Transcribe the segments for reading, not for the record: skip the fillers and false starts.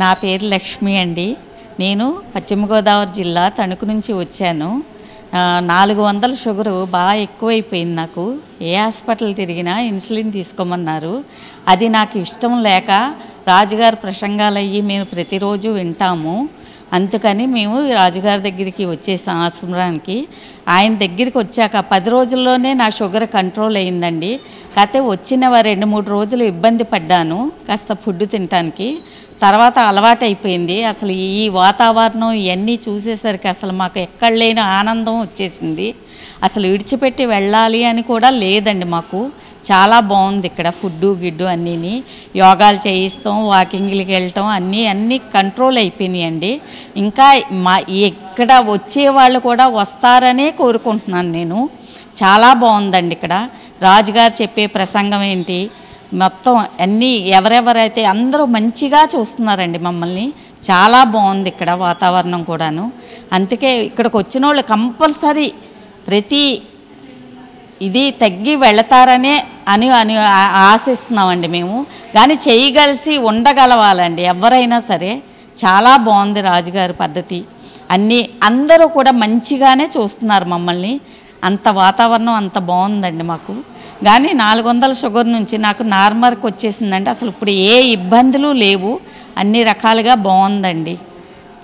నా పేరు లక్ష్మి అండి. నేను పశ్చిమ గోదావరి జిల్లా తణుకు నుంచి వచ్చాను. 400 షుగరు బాగా ఎక్కువైపోయింది నాకు. ఏ హాస్పిటల్ తిరిగినా ఇన్సులిన్ తీసుకోమన్నారు. అది నాకు ఇష్టం లేక రాజుగారి ప్రసంగాలు అయ్యి మేము ప్రతిరోజు వింటాము. అందుకని మేము రాజుగారి దగ్గరికి వచ్చేసాం ఆశ్రమానికి. ఆయన దగ్గరికి వచ్చాక 10 రోజుల్లోనే నా షుగర్ కంట్రోల్ అయిందండి. కాకపోతే వచ్చిన 2-3 రోజులు ఇబ్బంది పడ్డాను కాస్త ఫుడ్ తినడానికి. తర్వాత అలవాటు అయిపోయింది. అసలు ఈ వాతావరణం ఇవన్నీ చూసేసరికి అసలు మాకు ఎక్కడ లేని ఆనందం వచ్చేసింది. అసలు విడిచిపెట్టి వెళ్ళాలి అని కూడా లేదండి మాకు. చాలా బాగుంది ఇక్కడ ఫుడ్డు గిడ్డు అన్నీని. యోగాలు చేయిస్తాం, వాకింగ్లకి వెళ్ళటం అన్నీ కంట్రోల్ అయిపోయినాయండి. ఇంకా ఇక్కడ వచ్చేవాళ్ళు కూడా వస్తారనే కోరుకుంటున్నాను నేను. చాలా బాగుందండి ఇక్కడ. రాజుగారు చెప్పే ప్రసంగం ఏంటి మొత్తం అన్నీ ఎవరెవరైతే అందరూ మంచిగా చూస్తున్నారండి మమ్మల్ని. చాలా బాగుంది ఇక్కడ వాతావరణం కూడాను. అందుకే ఇక్కడికి వచ్చిన వాళ్ళు కంపల్సరీ ప్రతి ఇది తగ్గి వెళతారనే అని ఆశిస్తున్నామండి మేము. కానీ చేయగలిసి ఉండగలవాలండి ఎవరైనా సరే. చాలా బాగుంది రాజుగారి పద్ధతి. అందరూ కూడా మంచిగానే చూస్తున్నారు మమ్మల్ని. అంత వాతావరణం అంత బాగుందండి మాకు. కానీ 400 షుగర్ నుంచి నాకు నార్మల్కి వచ్చేసిందండి. అసలు ఇప్పుడు ఏ ఇబ్బందులు లేవు. అన్ని రకాలుగా బాగుందండి.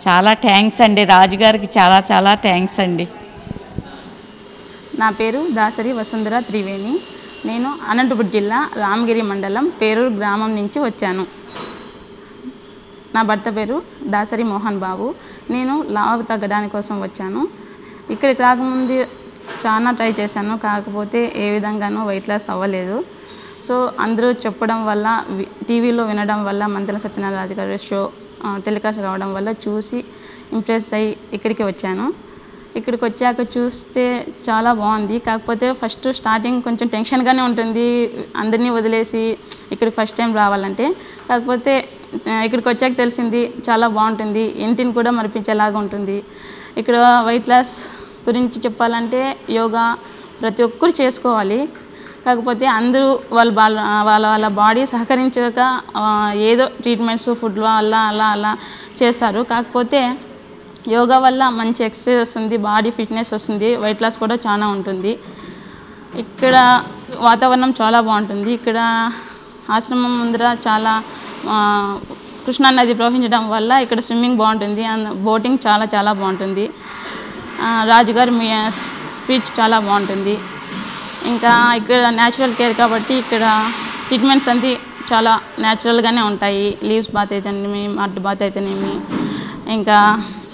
చాలా థ్యాంక్స్ అండి రాజుగారికి. చాలా చాలా థ్యాంక్స్ అండి. నా పేరు దాసరి వసుంధర త్రివేణి. నేను అనంతపురం జిల్లా రామగిరి మండలం పేరూరు గ్రామం నుంచి వచ్చాను. నా భర్త పేరు దాసరి మోహన్ బాబు. నేను లావు తగ్గడానికి కోసం వచ్చాను. ఇక్కడికి రాకముందు చాలా ట్రై చేశాను. కాకపోతే ఏ విధంగానూ వెయిట్ లాస్ అవ్వలేదు. సో అందరూ చెప్పడం వల్ల, టీవీలో వినడం వల్ల, మంతెన సత్యనారాయణ రాజు గారి షో టెలికాస్ట్ కావడం వల్ల చూసి ఇంప్రెస్ అయ్యి ఇక్కడికి వచ్చాను. ఇక్కడికి వచ్చాక చూస్తే చాలా బాగుంది. కాకపోతే ఫస్ట్ స్టార్టింగ్ కొంచెం టెన్షన్గానే ఉంటుంది అందరినీ వదిలేసి ఇక్కడికి ఫస్ట్ టైం రావాలంటే. కాకపోతే ఇక్కడికి వచ్చాక తెలిసింది చాలా బాగుంటుంది. ఇంటిని కూడా మరిపించేలాగా ఉంటుంది. ఇక్కడ వెయిట్ లాస్ గురించి చెప్పాలంటే యోగా ప్రతి ఒక్కరు చేసుకోవాలి. కాకపోతే అందరూ వాళ్ళ బాడీ సహకరించక ఏదో ట్రీట్మెంట్స్ ఫుడ్ వల్ల అలా చేస్తారు. కాకపోతే యోగా వల్ల మంచి ఎక్సర్సైజ్ వస్తుంది, బాడీ ఫిట్నెస్ వస్తుంది, వెయిట్ లాస్ కూడా చాలా ఉంటుంది. ఇక్కడ వాతావరణం చాలా బాగుంటుంది. ఇక్కడ ఆశ్రమం ముందర చాలా కృష్ణా నది ప్రవహించడం వల్ల ఇక్కడ స్విమ్మింగ్ బాగుంటుంది, బోటింగ్ చాలా చాలా బాగుంటుంది. రాజుగారి స్పీచ్ చాలా బాగుంటుంది. ఇంకా ఇక్కడ న్యాచురల్ కేర్ కాబట్టి ఇక్కడ ట్రీట్మెంట్స్ అన్నీ చాలా న్యాచురల్గానే ఉంటాయి. లీవ్స్ బాత్ అయితేనేమి, మడ్ బాత్ అయితేనేమి, ఇంకా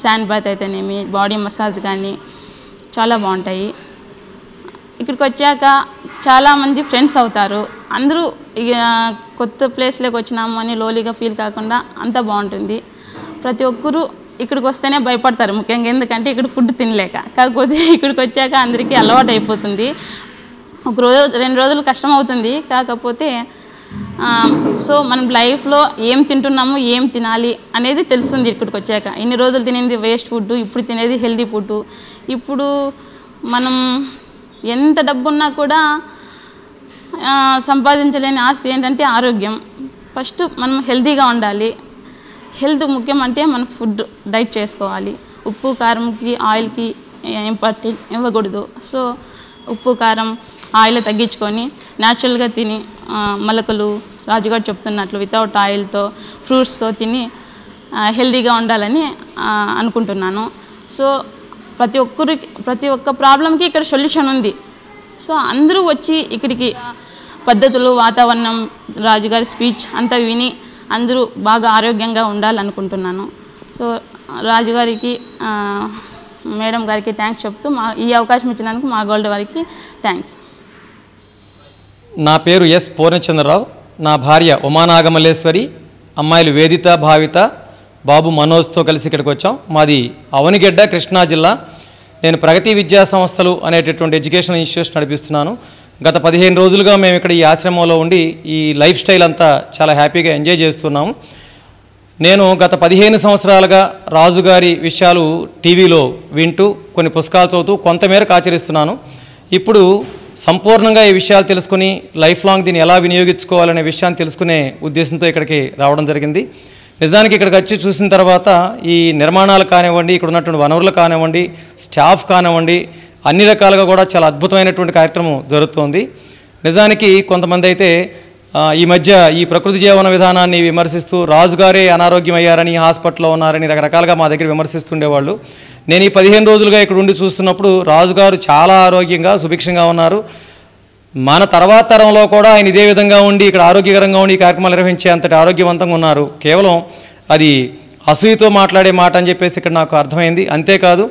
శాండ్ బాత్ అయితేనేమి, బాడీ మసాజ్ కానీ చాలా బాగుంటాయి. ఇక్కడికి వచ్చాక చాలామంది ఫ్రెండ్స్ అవుతారు. అందరూ కొత్త ప్లేస్లోకి వచ్చినాము అని లోలీగా ఫీల్ కాకుండా అంతా బాగుంటుంది. ప్రతి ఒక్కరూ ఇక్కడికి వస్తేనే భయపడతారు ముఖ్యంగా, ఎందుకంటే ఇక్కడ ఫుడ్ తినలేక. కాకపోతే ఇక్కడికి వచ్చాక అందరికీ అలవాటు అయిపోతుంది. 1 రోజు 2 రోజులు కష్టం అవుతుంది. కాకపోతే సో మనం లైఫ్లో ఏం తింటున్నాము, ఏం తినాలి అనేది తెలుస్తుంది ఇక్కడికి వచ్చాక. ఇన్ని రోజులు తినేది వేస్ట్ ఫుడ్, ఇప్పుడు తినేది హెల్దీ ఫుడ్. ఇప్పుడు మనం ఎంత డబ్బున్నా కూడా సంపాదించలేని ఆస్తి ఏంటంటే ఆరోగ్యం. ఫస్ట్ మనం హెల్తీగా ఉండాలి. హెల్త్ ముఖ్యం అంటే మనం ఫుడ్ డైట్ చేసుకోవాలి. ఉప్పు కారంకి ఆయిల్కి ఇంపార్టెంట్ ఇవ్వకూడదు. సో ఉప్పు కారం ఆయిల్ తగ్గించుకొని న్యాచురల్గా తిని మొలకలు రాజుగారు చెప్తున్నట్లు వితౌట్ ఆయిల్తో ఫ్రూట్స్తో తిని హెల్తీగా ఉండాలని అనుకుంటున్నాను. సో ప్రతి ఒక్క ప్రాబ్లంకి ఇక్కడ సొల్యూషన్ ఉంది. సో అందరూ వచ్చి ఇక్కడికి పద్ధతులు, వాతావరణం, రాజుగారి స్పీచ్ అంతా విని అందరూ బాగా ఆరోగ్యంగా ఉండాలనుకుంటున్నాను. సో రాజుగారికి, మేడం గారికి థ్యాంక్స్ చెప్తూ ఈ అవకాశం ఇచ్చినందుకు మా గోల్డ్ వారికి థ్యాంక్స్. నా పేరు ఎస్ పూర్ణచంద్రరావు. నా భార్య ఉమానాగమల్లేశ్వరి, అమ్మాయిలు వేదిత, భావిత, బాబు మనోజ్తో కలిసి ఇక్కడికి వచ్చాం. మాది అవనిగడ్డ, కృష్ణా జిల్లా. నేను ప్రగతి విద్యా సంస్థలు అనేటటువంటి ఎడ్యుకేషనల్ ఇన్స్టిట్యూషన్ నడిపిస్తున్నాను. గత 15 రోజులుగా మేము ఇక్కడ ఈ ఆశ్రమంలో ఉండి ఈ లైఫ్ స్టైల్ అంతా చాలా హ్యాపీగా ఎంజాయ్ చేస్తున్నాము. నేను గత 15 సంవత్సరాలుగా రాజుగారి విషయాలు టీవీలో వింటూ కొన్ని పుస్తకాలు చదువుతూ కొంతమేరకు ఆచరిస్తున్నాను. ఇప్పుడు సంపూర్ణంగా ఈ విషయాలు తెలుసుకుని లైఫ్ లాంగ్ దీన్ని ఎలా వినియోగించుకోవాలనే విషయాన్ని తెలుసుకునే ఉద్దేశంతో ఇక్కడికి రావడం జరిగింది. నిజానికి ఇక్కడికి వచ్చి చూసిన తర్వాత ఈ నిర్మాణాలు కానివ్వండి, ఇక్కడ ఉన్నటువంటి వనరులు కానివ్వండి, స్టాఫ్ కానివ్వండి, అన్ని రకాలుగా కూడా చాలా అద్భుతమైనటువంటి కార్యక్రమం జరుగుతోంది. నిజానికి కొంతమంది అయితే ఈ మధ్య ఈ ప్రకృతి జీవన విధానాన్ని విమర్శిస్తూ రాజుగారే అనారోగ్యం అయ్యారని, హాస్పిటల్లో ఉన్నారని రకరకాలుగా మా దగ్గర విమర్శిస్తుండేవాళ్ళు. నేను ఈ 15 రోజులుగా ఇక్కడ ఉండి చూస్తున్నప్పుడు రాజుగారు చాలా ఆరోగ్యంగా సుభిక్షంగా ఉన్నారు. మన తర్వాత తరంలో కూడా ఆయన ఇదే విధంగా ఉండి ఇక్కడ ఆరోగ్యకరంగా ఉండి ఈ కార్యక్రమాలు నిర్వహించే అంతటి ఆరోగ్యవంతంగా ఉన్నారు. కేవలం అది అసూయతో మాట్లాడే మాట అని చెప్పేసి ఇక్కడ నాకు అర్థమైంది. అంతేకాదు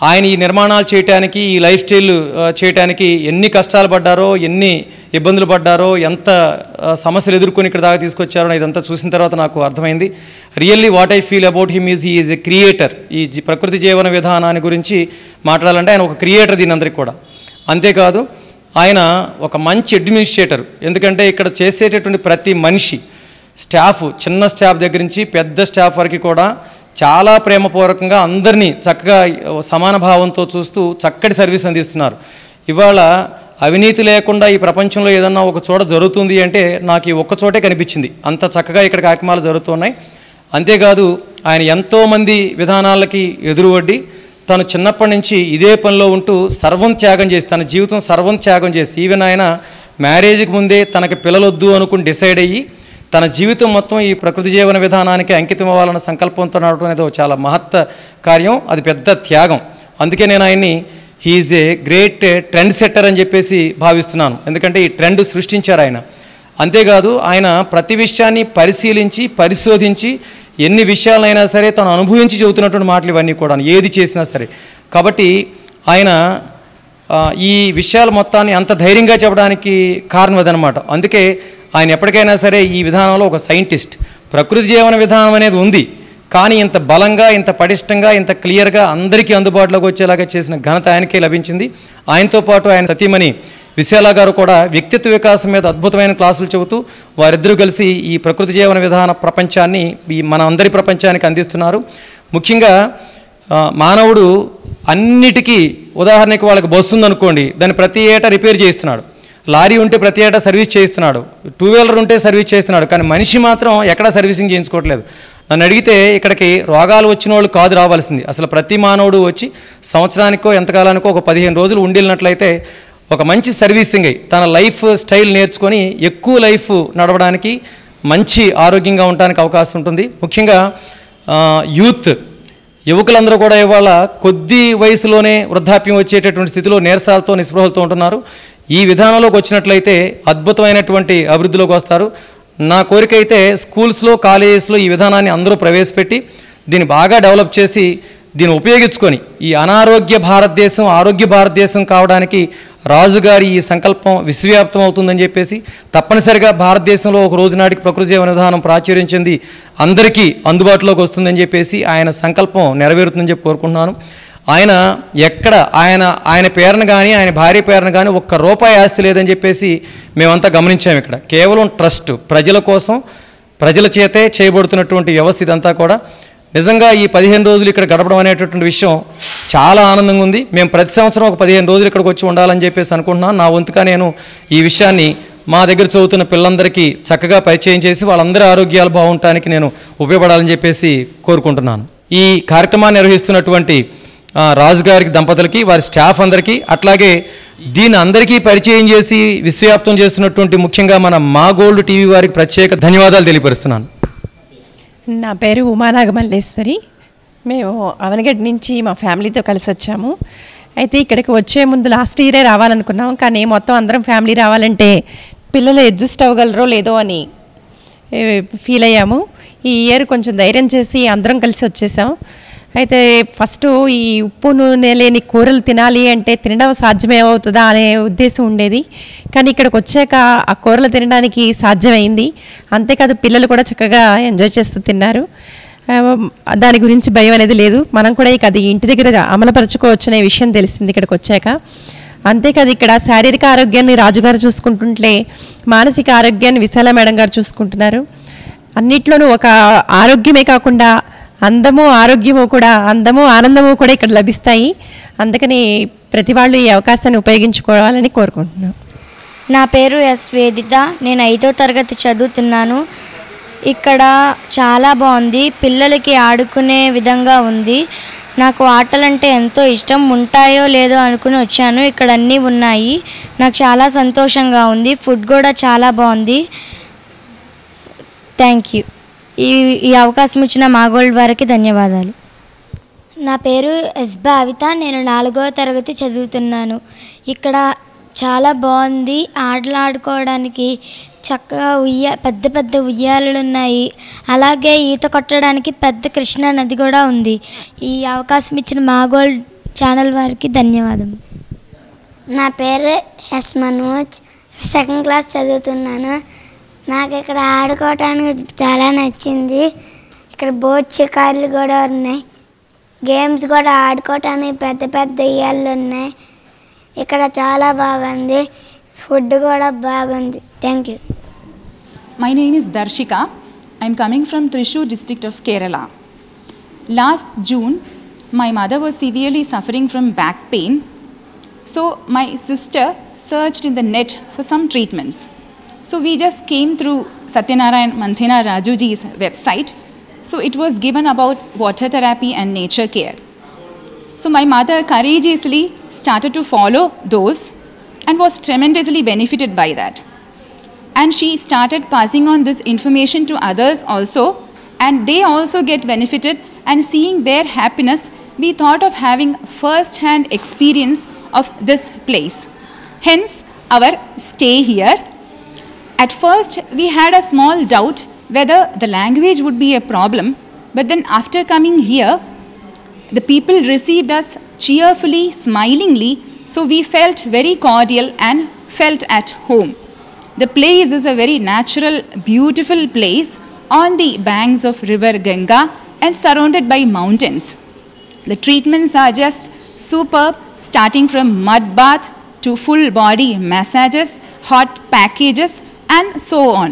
ఆయన ఈ నిర్మాణాలు చేయడానికి, ఈ లైఫ్ స్టైల్ చేయడానికి ఎన్ని కష్టాలు పడ్డారో, ఎన్ని ఇబ్బందులు పడ్డారో, ఎంత సమస్యలు ఎదుర్కొని ఇక్కడ దాకా తీసుకొచ్చారో ఇదంతా చూసిన తర్వాత నాకు అర్థమైంది. Really what I feel about him is a creator. ఈ ప్రకృతి జీవన విధానాన్ని గురించి మాట్లాడాలంటే ఆయన ఒక క్రియేటర్ దీని అందరికీ కూడా. అంతేకాదు ఆయన ఒక మంచి అడ్మినిస్ట్రేటర్. ఎందుకంటే ఇక్కడ చేసేటటువంటి ప్రతి మనిషి, స్టాఫ్, చిన్న స్టాఫ్ దగ్గర నుంచి పెద్ద స్టాఫ్ వరకు కూడా చాలా ప్రేమపూర్వకంగా అందరినీ చక్కగా సమాన భావంతో చూస్తూ చక్కటి సర్వీస్ అందిస్తున్నారు. ఇవాళ అవినీతి లేకుండా ఈ ప్రపంచంలో ఏదన్నా ఒక చోట జరుగుతుంది అంటే నాకు ఈ ఒక్క చోటే కనిపించింది. అంత చక్కగా ఇక్కడ కార్యక్రమాలు జరుగుతున్నాయి. అంతేకాదు ఆయన ఎంతోమంది విధానాలకి ఎదురువడ్డి తను చిన్నప్పటి నుంచి ఇదే పనిలో ఉంటూ సర్వం త్యాగం చేసి, తన జీవితం సర్వం త్యాగం చేసి, ఈవెన్ ఆయన మ్యారేజ్కి ముందే తనకి పిల్లలొద్దు అనుకుని డిసైడ్ అయ్యి తన జీవితం మొత్తం ఈ ప్రకృతి జీవన విధానానికి అంకితం అవ్వాలన్న సంకల్పంతో నడవడం అనేది చాలా మహత్త కార్యం. అది పెద్ద త్యాగం. అందుకే నేను ఆయన్ని he is a great trend setter అని చెప్పేసి భావిస్తున్నాను. ఎందుకంటే ఈ ట్రెండ్ సృష్టించారు ఆయన. అంతేకాదు ఆయన ప్రతి విషయాన్ని పరిశీలించి పరిశోధించి ఎన్ని విషయాలైనా సరే తను అనుభవించి చెబుతున్నటువంటి మాటలు ఇవన్నీ కూడా ఏది చేసినా సరే. కాబట్టి ఆయన ఈ విషయాల మొత్తాన్ని అంత ధైర్యంగా చెప్పడానికి కారణం అదనమాట. అందుకే ఆయన ఎప్పటికైనా సరే ఈ విధానంలో ఒక సైంటిస్ట్. ప్రకృతి జీవన విధానం అనేది ఉంది, కానీ ఇంత బలంగా, ఇంత పటిష్టంగా, ఇంత క్లియర్గా అందరికీ అందుబాటులోకి వచ్చేలాగా చేసిన ఘనత ఆయనకే లభించింది. ఆయనతో పాటు ఆయన సతీమణి విశాల గారు కూడా వ్యక్తిత్వ వికాసం మీద అద్భుతమైన క్లాసులు చెబుతూ వారిద్దరూ కలిసి ఈ ప్రకృతి జీవన విధాన ప్రపంచాన్ని, ఈ మన అందరి ప్రపంచానికి అందిస్తున్నారు. ముఖ్యంగా మానవుడు అన్నిటికీ, ఉదాహరణకి వాళ్ళకి బస్సు ఉందనుకోండి, దాన్ని ప్రతి ఏటా రిపేర్ చేయిస్తున్నాడు. లారీ ఉంటే ప్రతి ఏటా సర్వీస్ చేయిస్తున్నాడు. 2 వీలర్ ఉంటే సర్వీస్ చేస్తున్నాడు. కానీ మనిషి మాత్రం ఎక్కడా సర్వీసింగ్ చేయించుకోవట్లేదు. నన్ను అడిగితే ఇక్కడికి రోగాలు వచ్చిన వాళ్ళు కాదు రావాల్సింది, అసలు ప్రతి మానవుడు వచ్చి సంవత్సరానికో ఎంతకాలానికో ఒక 15 రోజులు ఉండినట్లయితే ఒక మంచి సర్వీసింగ్ అయ్యి తన లైఫ్ స్టైల్ నేర్చుకొని ఎక్కువ లైఫ్ నడవడానికి, మంచి ఆరోగ్యంగా ఉండడానికి అవకాశం ఉంటుంది. ముఖ్యంగా యువకులందరూ కూడా ఇవాళ కొద్ది వయసులోనే వృద్ధాప్యం వచ్చేటటువంటి స్థితిలో నీరసాలతో, నిస్పృహలతో ఉంటున్నారు. ఈ విధానంలోకి వచ్చినట్లయితే అద్భుతమైనటువంటి అభివృద్ధిలోకి వస్తారు. నా కోరిక అయితే స్కూల్స్లో, కాలేజెస్లో ఈ విధానాన్ని అందరూ ప్రవేశపెట్టి దీన్ని బాగా డెవలప్ చేసి దీన్ని ఉపయోగించుకొని ఈ అనారోగ్య భారతదేశం ఆరోగ్య భారతదేశం కావడానికి రాజుగారి ఈ సంకల్పం విశ్వవ్యాప్తం అవుతుందని చెప్పేసి, తప్పనిసరిగా భారతదేశంలో ఒక రోజు నాటికి ప్రకృతి జీవన విధానం ప్రాచుర్యం చెంది అందరికీ అందుబాటులోకి వస్తుందని చెప్పేసి ఆయన సంకల్పం నెరవేరుతుందని చెప్పి కోరుకుంటున్నాను. ఆయన ఎక్కడ ఆయన పేరును కానీ, ఆయన భార్య పేరును కానీ ఒక్క రూపాయి ఆస్తి లేదని చెప్పేసి మేమంతా గమనించాము. ఇక్కడ కేవలం ట్రస్ట్, ప్రజల కోసం, ప్రజల చేతే చేయబడుతున్నటువంటి వ్యవస్థ ఇదంతా కూడా. నిజంగా ఈ 15 రోజులు ఇక్కడ గడపడం అనేటటువంటి విషయం చాలా ఆనందంగా ఉంది. మేము ప్రతి సంవత్సరం ఒక 15 రోజులు ఇక్కడికి వచ్చి ఉండాలని చెప్పేసి అనుకుంటున్నాను. నా వంతుగా నేను ఈ విషయాన్ని మా దగ్గర చదువుతున్న పిల్లలందరికీ చక్కగా పరిచయం చేసి వాళ్ళందరి ఆరోగ్యాలు బాగుండటానికి నేను ఉపయోగపడాలని చెప్పేసి కోరుకుంటున్నాను. ఈ కార్యక్రమాన్ని నిర్వహిస్తున్నటువంటి రాజుగారికి దంపతులకి, వారి స్టాఫ్ అందరికీ, అట్లాగే దీన్ని అందరికీ పరిచయం చేసి విశ్వవ్యాప్తం చేస్తున్నటువంటి ముఖ్యంగా మన మా గోల్డ్ టీవీ వారికి ప్రత్యేక ధన్యవాదాలు తెలియపరుస్తున్నాను. నా పేరు ఉమానాగమల్లేశ్వరి. మేము అవనగడ్డ నుంచి మా ఫ్యామిలీతో కలిసి వచ్చాము. అయితే ఇక్కడికి వచ్చే ముందు లాస్ట్ ఇయరే రావాలనుకున్నాం, కానీ మొత్తం అందరం ఫ్యామిలీ రావాలంటే పిల్లలు అడ్జస్ట్ అవ్వగలరో లేదో అని ఫీల్ అయ్యాము. ఈ ఇయర్ కొంచెం ధైర్యం చేసి అందరం కలిసి వచ్చేసాం. అయితే ఫస్ట్ ఈ ఉప్పు నూనె లేని కూరలు తినాలి అంటే తినడం సాధ్యమేమవుతుందా అనే ఉద్దేశం ఉండేది. కానీ ఇక్కడికి వచ్చాక ఆ కూరలు తినడానికి సాధ్యమైంది. అంతేకాదు పిల్లలు కూడా చక్కగా ఎంజాయ్ చేస్తూ తిన్నారు. దాని గురించి భయం అనేది లేదు. మనం కూడా ఇక అది ఇంటి దగ్గర అమలుపరచుకోవచ్చు అనే విషయం తెలిసింది ఇక్కడికి వచ్చాక. అంతేకాదు ఇక్కడ శారీరక ఆరోగ్యాన్ని రాజుగారు చూసుకుంటుంటే మానసిక ఆరోగ్యాన్ని విశాల మేడం గారు చూసుకుంటున్నారు. అన్నిట్లోనూ ఒక ఆరోగ్యమే కాకుండా అందము, ఆరోగ్యము కూడా, అందము ఆనందము కూడా ఇక్కడ లభిస్తాయి. అందుకని ప్రతి వాళ్ళు ఈ అవకాశాన్ని ఉపయోగించుకోవాలని కోరుకుంటున్నాను. నా పేరు ఎస్ వేదిత. నేను 5వ తరగతి చదువుతున్నాను. ఇక్కడ చాలా బాగుంది. పిల్లలకి ఆడుకునే విధంగా ఉంది. నాకు ఆటలంటే ఎంతో ఇష్టం. ఉంటాయో లేదో అనుకుని వచ్చాను. ఇక్కడ అన్నీ ఉన్నాయి. నాకు చాలా సంతోషంగా ఉంది. ఫుడ్ కూడా చాలా బాగుంది. Thank you. ఈ అవకాశం ఇచ్చిన మాగోల్డ్ వారికి ధన్యవాదాలు. నా పేరు ఎస్ భావిత. నేను 4వ తరగతి చదువుతున్నాను. ఇక్కడ చాలా బాగుంది. ఆటలు ఆడుకోవడానికి చక్కగా పెద్ద పెద్ద ఉయ్యాలలు ఉన్నాయి. అలాగే ఈత కొట్టడానికి పెద్ద కృష్ణా నది కూడా ఉంది. ఈ అవకాశం ఇచ్చిన మాగోల్డ్ ఛానల్ వారికి ధన్యవాదం. నా పేరు ఎస్ మనోజ్. 2nd క్లాస్ చదువుతున్నాను. నాకు ఇక్కడ ఆడుకోవటానికి చాలా నచ్చింది. ఇక్కడ బోట్ షికార్లు కూడా ఉన్నాయి. గేమ్స్ కూడా ఆడుకోవటానికి పెద్ద పెద్ద ఉయ్యాలలు ఉన్నాయి. ఇక్కడ చాలా బాగుంది. ఫుడ్ కూడా బాగుంది. Thank you. My name is Darshika. I am coming from Thrissur district of Kerala. Last June, my mother was severely suffering from back pain. So my sister searched in the net for some treatments. So we just came through Satyanarayan Manthina Rajuji's website. So it was given about water therapy and nature care. So my mother courageously started to follow those and was tremendously benefited by that. And she started passing on this information to others also, and they also get benefited, and seeing their happiness, we thought of having first-hand experience of this place. Hence, our stay here. At first, we had a small doubt whether the language would be a problem, but then after coming here, the people received us cheerfully, smilingly, so we felt very cordial and felt at home. The place is a very natural, beautiful place on the banks of river Ganga and surrounded by mountains. The treatments are just superb, starting from mud bath to full body massages, hot packages and so on.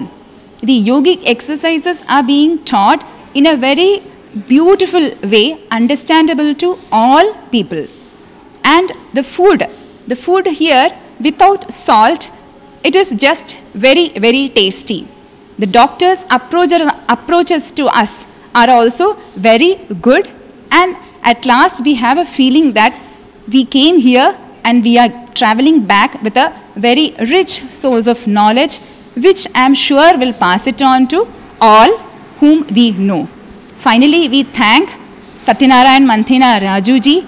The yogic exercises are being taught in a very beautiful way, understandable to all people. And the food here without salt, it is just very, very tasty. The doctor's approaches to us are also very good, and at last we have a feeling that we came here and we are traveling back with a very rich source of knowledge, which I am sure will pass it on to all whom we know. Finally, we thank Satyanarayan Manthina Rajuji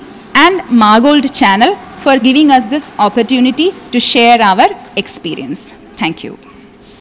and Magold channel for giving us this opportunity to share our experience. Thank you.